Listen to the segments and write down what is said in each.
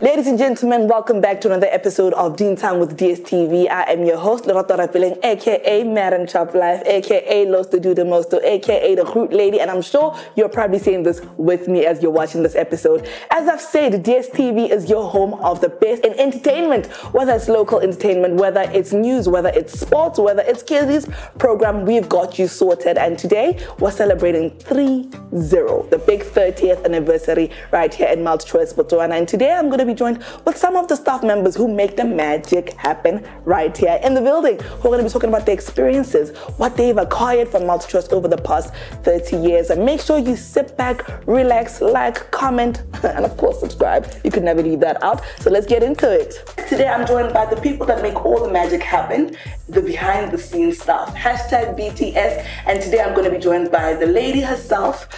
Ladies and gentlemen, welcome back to another episode of Dintshang with DStv. I am your host, Lorato Orapeleng, aka Madam Chop Life, aka Los to Do the Most, aka the Root Lady, and I'm sure you're probably saying this with me as you're watching this episode. As I've said, DStv is your home of the best in entertainment, whether it's local entertainment, whether it's news, whether it's sports, whether it's kids program, we've got you sorted. And today, we're celebrating 3-0, the big 30th anniversary right here in MultiChoice Botswana. And today, I'm going to be joined with some of the staff members who make the magic happen right here in the building. We're going to be talking about their experiences, what they've acquired from MultiChoice over the past 30 years. And make sure you sit back, relax, like, comment, and of course, subscribe. You could never leave that out. So let's get into it. Today, I'm joined by the people that make all the magic happen, the behind the scenes stuff, hashtag BTS. And today, I'm going to be joined by the lady herself,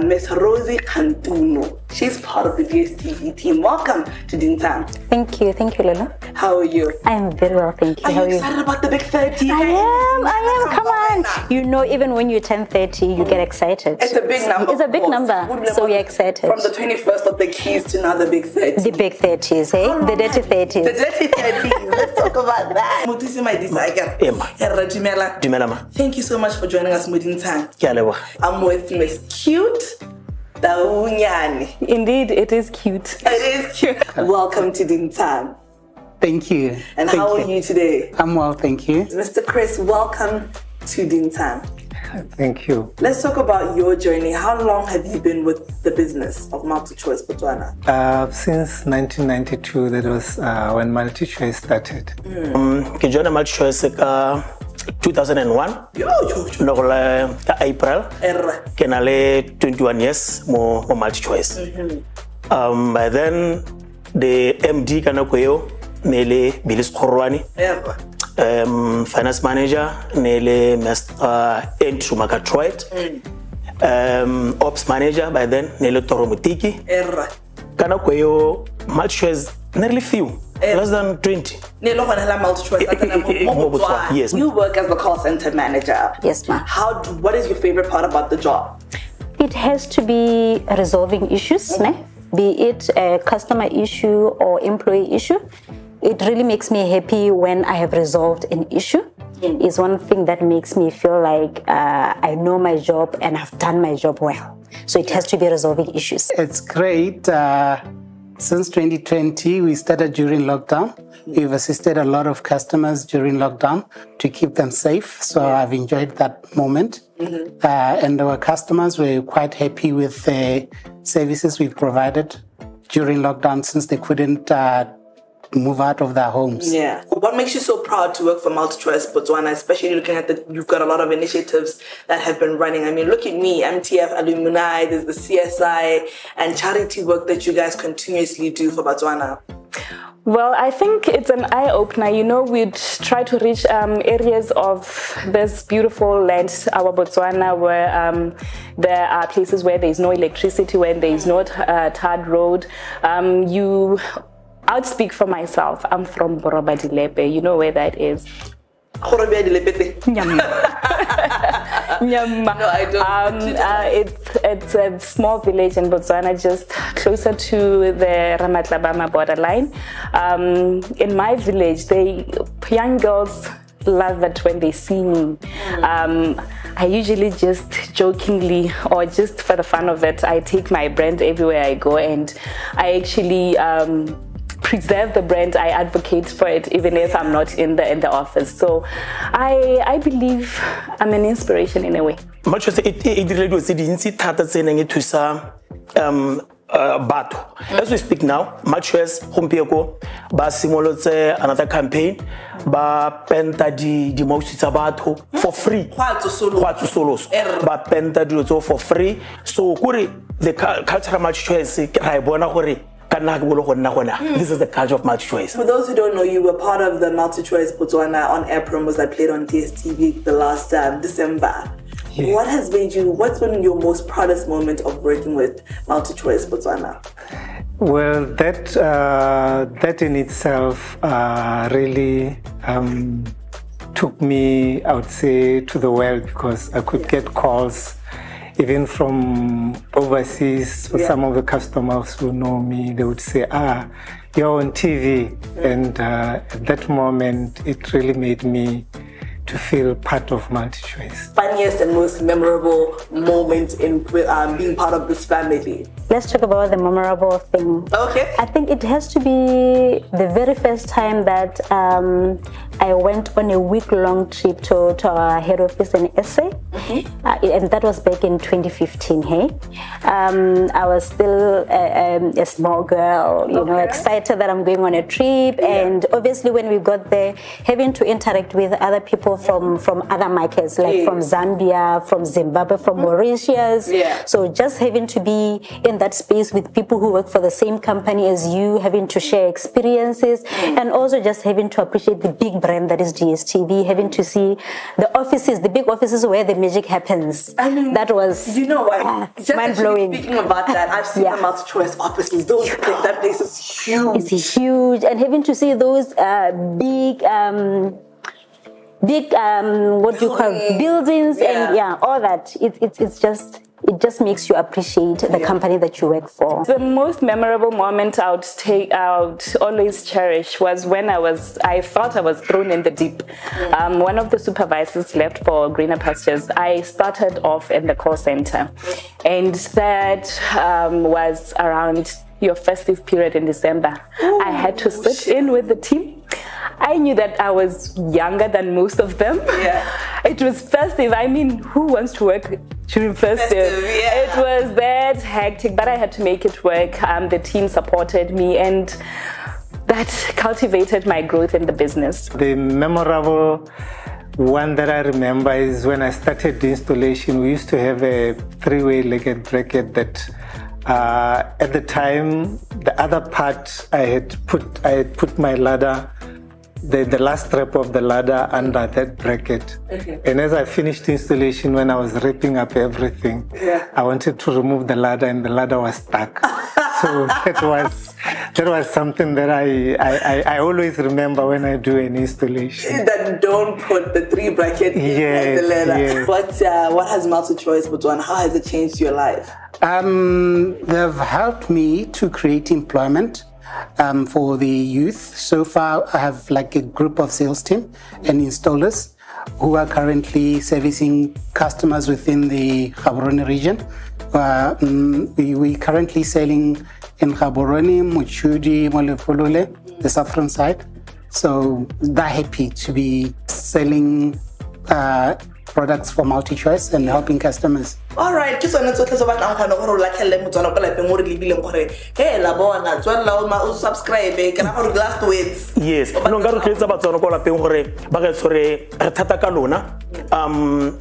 Miss Rosie Kantuno. She's part of the DStv team. Welcome to Dintshang. Thank you, Lola. How are you? I am very well, thank you. Are you excited about the big 30? I am, come on. You know, even when you turn 30, you get excited. It's a big number. It's a big number, so we're excited. From the 21st of the keys to now the big 30. The big 30s, eh? The dirty 30s. The dirty 30s. Let's talk about that. Thank you so much for joining us, Dintshang. I'm with Miss Cute. Indeed, it is cute. It is cute. Welcome to Dintshang. Thank you. And how are you today? I'm well, thank you. Mr. Chris, welcome to Dintshang. Thank you. Let's talk about your journey. How long have you been with the business of MultiChoice Botswana? Since 1992, that was when MultiChoice started. I joined MultiChoice 2001. April. Kenale 21 years more MultiChoice. By then the MD Kanakoyo Nele Bilis Korwani. Finance manager Nele Entru Makatroit. Ops manager by then Nele Toromutiki. Kanakoyo MultiChoice nearly few. Less than 20. Yes. You work as the call center manager. Yes, ma'am. What is your favorite part about the job? It has to be resolving issues, be it a customer issue or employee issue. It really makes me happy when I have resolved an issue. It's one thing that makes me feel like I know my job and I've done my job well. So it has to be resolving issues. It's great. Since 2020, we started during lockdown. We've assisted a lot of customers during lockdown to keep them safe. So I've enjoyed that moment. And our customers were quite happy with the services we've provided during lockdown since they couldn't move out of their homes. Yeah. What makes you so proud to work for MultiChoice Botswana, especially looking at you've got a lot of initiatives that have been running. I mean, look at me, MTF Alumni, there's the CSI and charity work that you guys continuously do for Botswana. Well, I think it's an eye-opener. You know, we'd try to reach areas of this beautiful land, our Botswana, where there are places where there's no electricity, where there's no tarred road. I'll speak for myself. I'm from Borobadilepe. You know where that is? No, I don't. It's a small village in Botswana, just closer to the Ramatlabama borderline. In my village, young girls love it when they see me. I usually just jokingly or just for the fun of it, I take my brand everywhere I go, and I actually preserve the brand. I advocate for it even if I'm not in the office. So I believe I'm an inspiration in a way. Much as it related with the incitator saying it to some battle. As we speak now, much as Hompieko, Basimolote, another campaign, ba penta di most battle for free. Quite solos. Ba penta di for free. So the cultural MultiChoice Raibona Hori. This is the culture of MultiChoice. For those who don't know, you were part of the MultiChoice Botswana on-air promos that played on DStv the last December. Yeah. What's been your most proudest moment of working with MultiChoice Botswana? Well, that in itself really took me, I would say, to the world, because I could get calls even from overseas, for some of the customers who know me, they would say, you're on TV. And at that moment, it really made me to feel part of MultiChoice. Funniest and most memorable moment in being part of this family? Let's talk about the memorable thing. Okay. I think it has to be the very first time that I went on a week-long trip to our head office in SA. And that was back in 2015, hey? I was still a small girl, you know, excited that I'm going on a trip. And obviously when we got there, having to interact with other people from other markets, like from Zambia, from Zimbabwe, from Mauritius. So just having to be in that space with people who work for the same company as you, having to share experiences, and also just having to appreciate the big brand that is DStv, having to see the offices, the big offices where the magic happens. I mean, that was, you know what, mind-blowing. Speaking about that, I've seen the MultiChoice offices. That place is huge. It's huge, and having to see those big what do you call buildings and all that. It just makes you appreciate the company that you work for. The most memorable moment I would always cherish was when I felt I was thrown in the deep. One of the supervisors left for greener pastures. I started off in the call center, and that was around your festive period in December. I had to sit in with the team. I knew that I was younger than most of them. It was festive. I mean, who wants to work during festive? It was that hectic, but I had to make it work. The team supported me, and that cultivated my growth in the business. The memorable one that I remember is when I started the installation. We used to have a three-way legged bracket that at the time, the other part I had put my ladder, the last strap of the ladder under that bracket. And as I finished the installation, when I was wrapping up everything, I wanted to remove the ladder, and the ladder was stuck. So that was something that I always remember when I do an installation. That don't put the three bracket in the ladder. What has MultiChoice Botswana? How has it changed your life? They've helped me to create employment for the youth. So far, I have like a group of sales team and installers who are currently servicing customers within the Gaborone region. We're currently selling in Gaborone, Muchudi, Molepolole, the southern side. So they're happy to be selling products for MultiChoice and helping customers. All right, just on the so batlang khona gore la khelle motswana ko lapeng gore lebile gore he la bona tswalla o subscribe kana gore last words. Yes, no ga re tletsa batswana ko lapeng gore ba ga tsore re thata ka lona.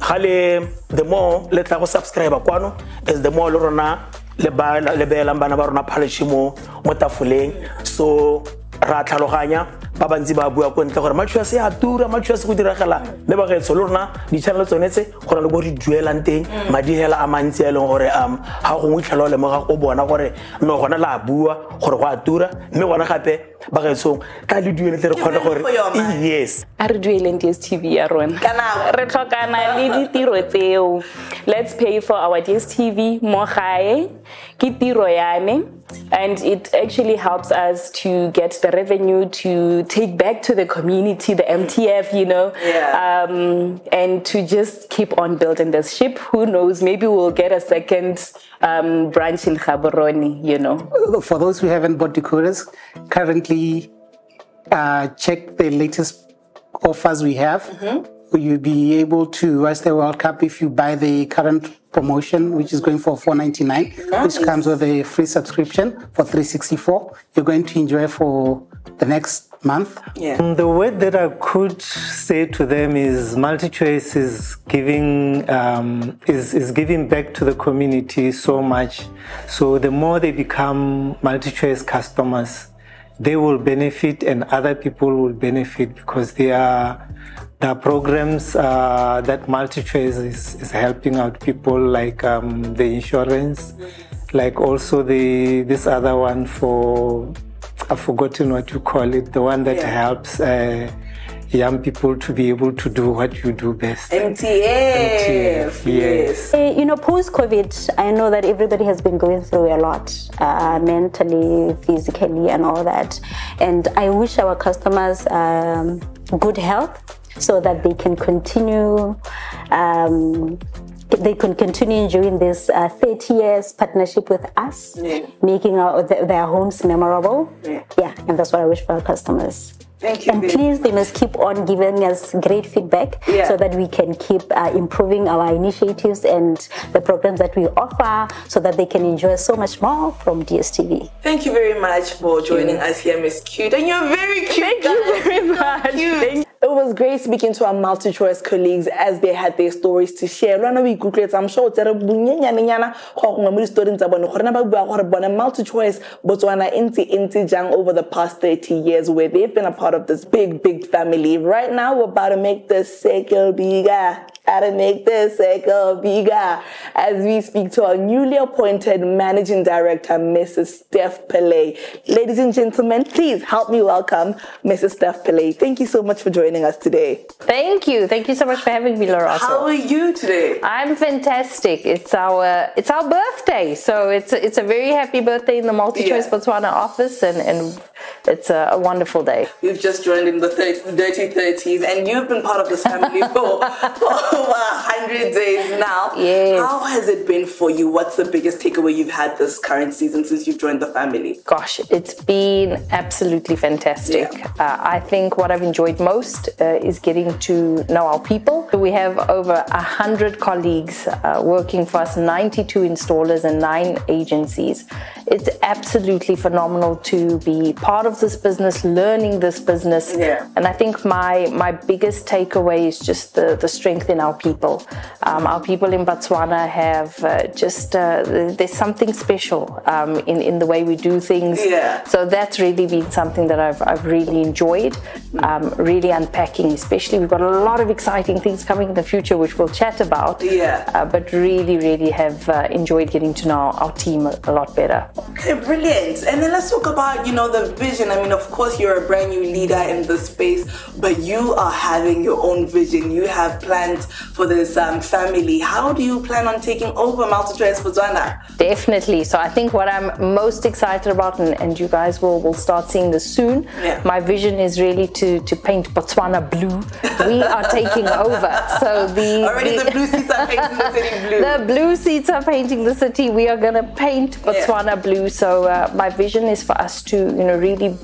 Hale the more le tla go subscribe kwano is the more le rona le belang bana ba rona phaleshi mo tafoleng. So ra tlhaloganya ba bantsi ba bua ko ntle gore MultiChoice ya tura, MultiChoice go diragala le ba getso le rona di channel tsonetse go na le go di duelang teng madi hela a mantsi a leng gore ha go ntlhalo le mo ga go bona gore no gona la bua gore go a tura mme gona gape ba getso ka le duele tle re kgona gore yes a re dueleng DStv ya rona re tlhokana le ditiro tseo. Let's pay for our DStv mo gae ke tiro yane, and it actually helps us to get the revenue to take back to the community, the MTF, you know, and to just keep on building this ship. Who knows, maybe we'll get a second branch in Gaborone, you know. For those who haven't bought decoders, currently check the latest offers we have. You'll be able to watch the World Cup if you buy the current promotion, which is going for $4.99, which comes with a free subscription for $364. You're going to enjoy for the next month. The word that I could say to them is MultiChoice is giving back to the community so much. So the more they become MultiChoice customers, they will benefit and other people will benefit, because there are programs that MultiChoice is helping out people, like the insurance, like also this other one for, I've forgotten what you call it, the one that helps young people to be able to do what you do best. MTF, yes. You know, post-COVID, I know that everybody has been going through a lot, mentally, physically, and all that. And I wish our customers good health so that they can continue enjoying this 30 years partnership with us, making their homes memorable. Yeah, and that's what I wish for our customers. Thank you. And please, they must keep on giving us great feedback so that we can keep improving our initiatives and the programs that we offer so that they can enjoy so much more from DStv. Thank you very much for joining us here, Miss Cute. And you're very cute. Thank you very much. It was great speaking to our multi-choice colleagues as they had their stories to share. I'm sure it's a multi-choice Botswana Dintshang over the past 30 years where they've been a part of this big family. Right now, we're about to make the circle bigger. As we speak to our newly appointed Managing Director, Mrs. Steph Pillay. Ladies and gentlemen, please help me welcome Mrs. Steph Pillay. Thank you so much for joining us today. Thank you. Thank you so much for having me, Lorato. How are you today? I'm fantastic. It's our birthday, so it's a very happy birthday in the MultiChoice Botswana office, and it's a wonderful day. You've just joined in the dirty 30s, and you've been part of this family for over 100 days now. Yes. How has it been for you? What's the biggest takeaway you've had this current season since you've joined the family? Gosh, it's been absolutely fantastic. I think what I've enjoyed most is getting to know our people. We have over 100 colleagues working for us, 92 installers and 9 agencies. It's absolutely phenomenal to be part of this business, learning this business. And I think my biggest takeaway is just the strength in our people. Our people in Botswana have there's something special in the way we do things. So that's really been something that I've really enjoyed, really unpacking, especially we've got a lot of exciting things coming in the future which we'll chat about, but really have enjoyed getting to know our team a lot better. Okay, brilliant. And then let's talk about, the vision. I mean, of course, you're a brand new leader in this space, but you are having your own vision. You have plans for this family. How do you plan on taking over MultiChoice Botswana? Definitely. So I think what I'm most excited about, and you guys will start seeing this soon, my vision is really to paint Botswana blue. We are taking over. So the blue seats are painting the city blue. The blue seats are painting the city. We are going to paint Botswana blue. So my vision is for us to, really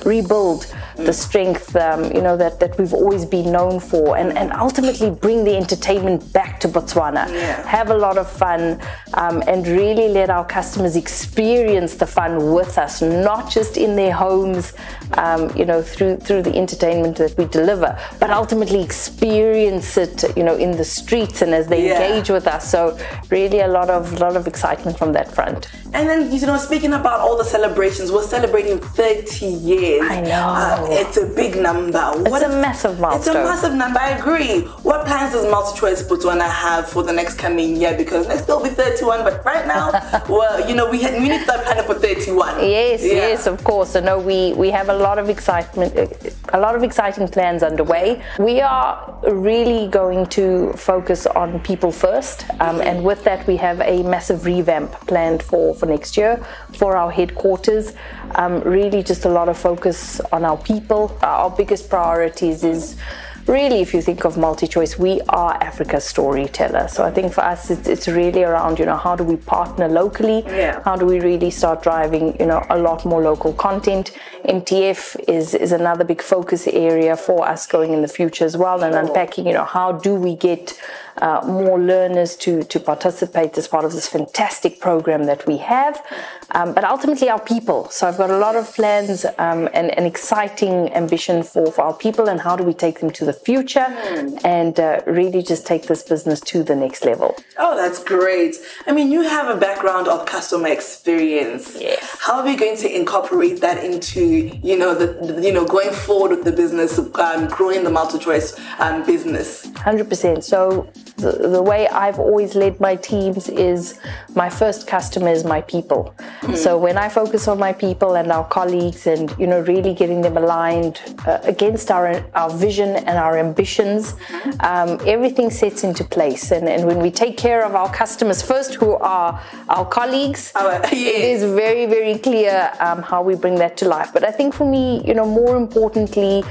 rebuild the strength, that we've always been known for, and ultimately bring the entertainment back to Botswana. Have a lot of fun, and really let our customers experience the fun with us, not just in their homes, through the entertainment that we deliver, but ultimately experience it, in the streets and as they engage with us. So really a lot of excitement from that front. And then, speaking about all the celebrations, we're celebrating 30 years. I know. It's a big number. It's a massive milestone. It's a massive number, I agree. What plans does MultiChoice Botswana have for the next coming year? Because next will be 31, but right now, we need to start planning for 31. Yes, of course. So no, we have a lot of excitement, a lot of exciting plans underway. We are really going to focus on people first, and with that we have a massive revamp planned for next year for our headquarters. Really just a lot of focus on our people. Our biggest priorities is really, if you think of MultiChoice, we are Africa's storyteller. So I think for us, it's really around, how do we partner locally? How do we really start driving, a lot more local content? MTF is another big focus area for us going in the future as well, and unpacking, how do we get more learners to participate as part of this fantastic program that we have, but ultimately our people. So I've got a lot of plans and an exciting ambition for our people, and how do we take them to the future and really just take this business to the next level. Oh, that's great. I mean, you have a background of customer experience. How are we going to incorporate that into, going forward with the business, growing the MultiChoice business? 100%. So the way I've always led my teams is my first customer is my people. So when I focus on my people and our colleagues and, you know, really getting them aligned against our vision and our ambitions, everything sets into place. And when we take care of our customers first, who are our colleagues, it is very, very clear how we bring that to life. But I think for me, you know, more importantly,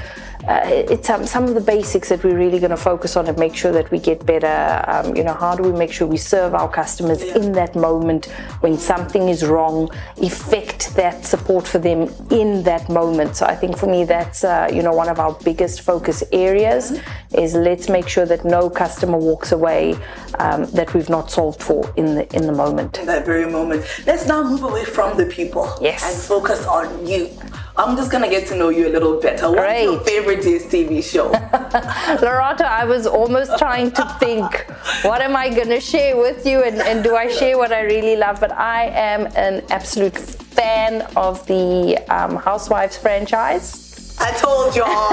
it's some of the basics that we're really going to focus on and make sure that we get better. You know, how do we make sure we serve our customers in that moment when something is wrong, effect that support for them in that moment. So I think for me that's you know, one of our biggest focus areas is let's make sure that no customer walks away that we've not solved for in the moment. In that very moment. Let's now move away from the people and focus on you. I'm just going to get to know you a little better. What's your favorite DStv show? Lorato, I was almost trying to think, what am I going to share with you, and do I share what I really love? But I am an absolute fan of the Housewives franchise. I told y'all.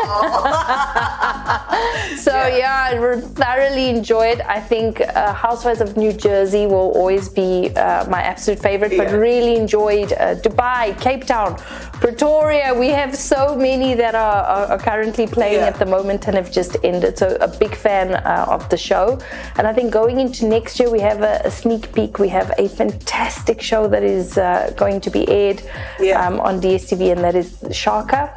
So yeah, I thoroughly enjoyed. I think Housewives of New Jersey will always be my absolute favorite, but really enjoyed Dubai, Cape Town, Pretoria. We have so many that are currently playing at the moment and have just ended. So a big fan of the show. And I think going into next year, we have a sneak peek. We have a fantastic show that is going to be aired on DStv, and that is Shaka.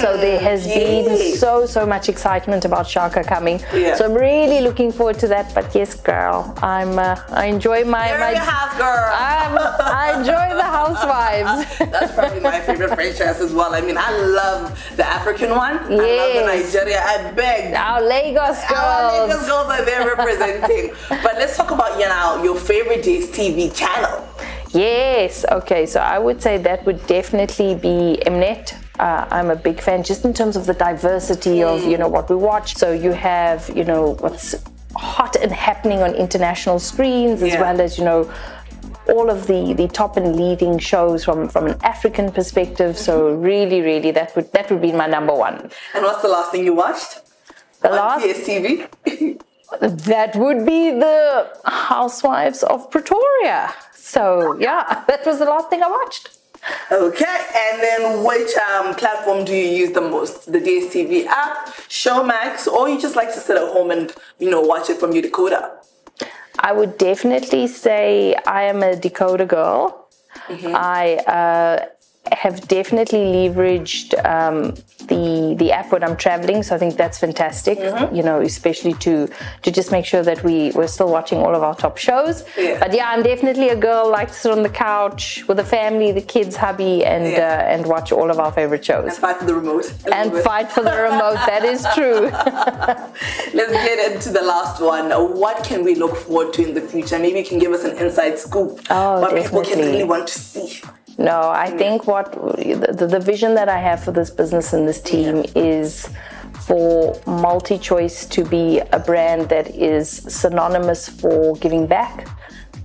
So there has been so much excitement about Shaka coming. So I'm really looking forward to that. But yes, girl, I enjoy my house girl. I enjoy the Housewives. That's probably my favorite franchise as well. I mean, I love the African one. I love the Nigeria. I beg. Our Lagos girls. Our Lagos girls are there representing. But let's talk about, you know, your favorite DStv channel. Yes. Okay. So I would say that would definitely be Mnet. I'm a big fan just in terms of the diversity of, you know, what we watch. So you have, you know, what's hot and happening on international screens, as well as, you know, all of the top and leading shows from an African perspective. So really that would be my number one. And what's the last thing you watched? The last DStv? That would be the Housewives of Pretoria. So yeah, that was the last thing I watched. Okay, and then which platform do you use the most? The DStv app, Showmax, or you just like to sit at home and, you know, watch it from your decoder? I would definitely say I am a decoder girl. I have definitely leveraged the app when I'm traveling, so I think that's fantastic. You know, especially to just make sure that we're still watching all of our top shows. But yeah, I'm definitely a girl, like to sit on the couch with the family, the kids, hubby, and watch all of our favorite shows. And fight for the remote. Fight for the remote. That is true. Let's get into the last one. What can we look forward to in the future? Maybe you can give us an inside scoop. What people can really want to see. No, I think what the vision that I have for this business and this team is for MultiChoice to be a brand that is synonymous for giving back,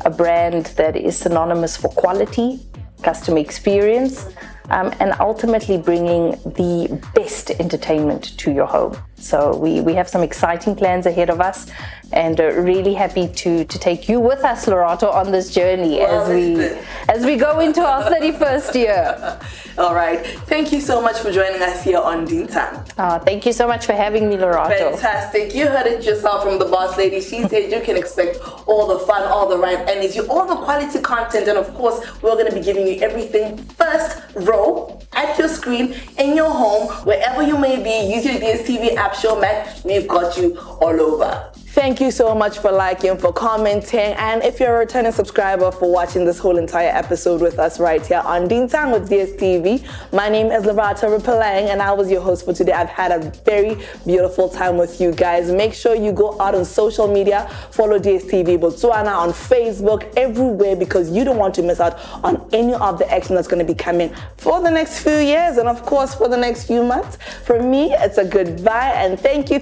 a brand that is synonymous for quality, customer experience, and ultimately bringing the best entertainment to your home. So we have some exciting plans ahead of us, and really happy to take you with us, Lorato, on this journey as we go into our 31st year. All right. Thank you so much for joining us here on Dintshang. Thank you so much for having me, Lorato. Fantastic. You heard it yourself from the boss lady. She said you can expect all the fun, all the right energy, all the quality content, and of course, we're going to be giving you everything first row at your screen, in your home, wherever you may be. Use your DStv app, Showmax. We've got you all over. Thank you so much for liking, for commenting, and if you're a returning subscriber, for watching this whole entire episode with us right here on Dintshang with DStv. My name is Orapeleng, and I was your host for today. I've had a very beautiful time with you guys. Make sure you go out on social media, follow DStv Botswana on Facebook, everywhere, because you don't want to miss out on any of the action that's going to be coming for the next few years, and of course for the next few months. For me, it's a goodbye, and thank you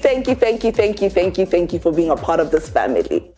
for being a part of this family.